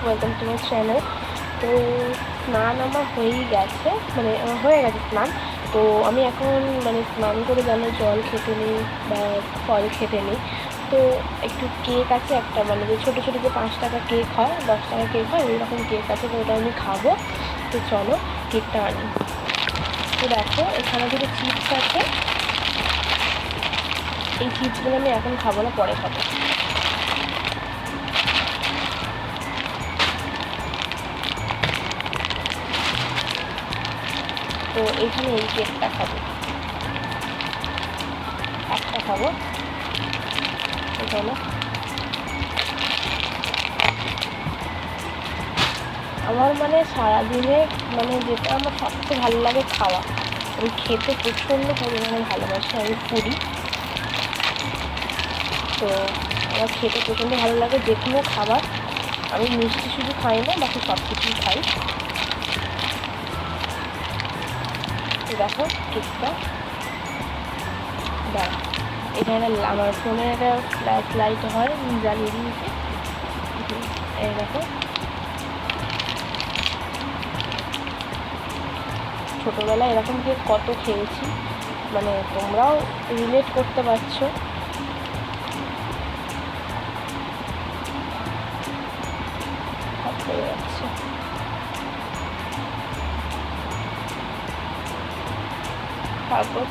Welcome to my channel. তো স্নান আমার হয়েই গেছে, মানে হয়ে গেছে স্নান। তো আমি এখন স্নান করে যেন জল খেতে নিই বা ফল খেতে নিই। তো একটু কেক আছে একটা, যে ছোটো ছোটো যে 5 টাকা কেক হয়, 10 টাকা কেক হয়, ওই রকম কেক আছে। তো ওটা আমি খাবো। তো চলো কেকটা আনি। তো দেখো এখানে দুটো চিপস আছে। এই চিপসগুলো আমি এখন খাবো না, পরে খাবো। তো এইখানে এই কেকটা খাবো, একটা খাবো। এটা হলো আমার সারাদিনে যেটা আমার সবচেয়ে ভালো লাগে খাওয়া, আমি খেতে প্রচণ্ড পরিমাণে ভালোবাসি, আমি ফুডি। তো আমার খেতে প্রচণ্ড ভালো লাগে যে কোনো খাবার। আমি মিষ্টি শুধু খাই না, বাকি সব কিছুই খাই। তো দেখো কেকটা দাঁড়া, এখানে আমার ফোনে একটা ফ্ল্যাশ লাইট হয়, জ্বালিয়ে দিয়েছি। এই দেখো, ছোটোবেলায় এরকম কেক কত খেয়েছি, তোমরাও রিলেট করতে পারছো। হয়ে যাচ্ছে, তারপর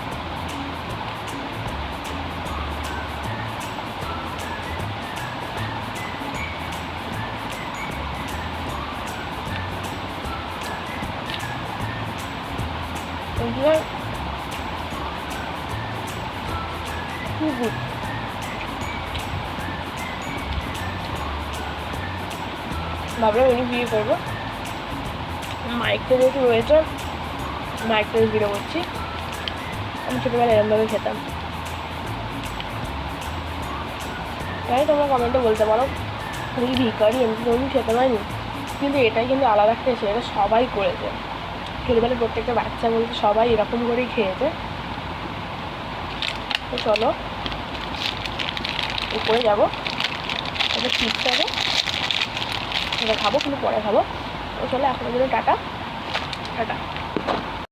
ভাবলাম উনি বিয়ে করবো, মাইকটা যেহেতু রয়েছে মাইকটা বিয়ে করছি। আমি ছোটোবেলায় এরমভাবে খেতাম। তাই তোমরা কমেন্টে বলতে পারো তুই ভিখারি, এমনি তুমি খেতে পারিনি। কিন্তু এটাই কিন্তু আলাদা একটা এসে, এটা সবাই করেছে ছোটোবেলায়, প্রত্যেকটা বাচ্চা বলতে সবাই এরকম করেই খেয়েছে। তো চলো উপরে যাবো, একটা চিপস আছে, এটা খাবো, কিন্তু পরে খাবো। তো চলো এখনো জন্য টাটা টাটা।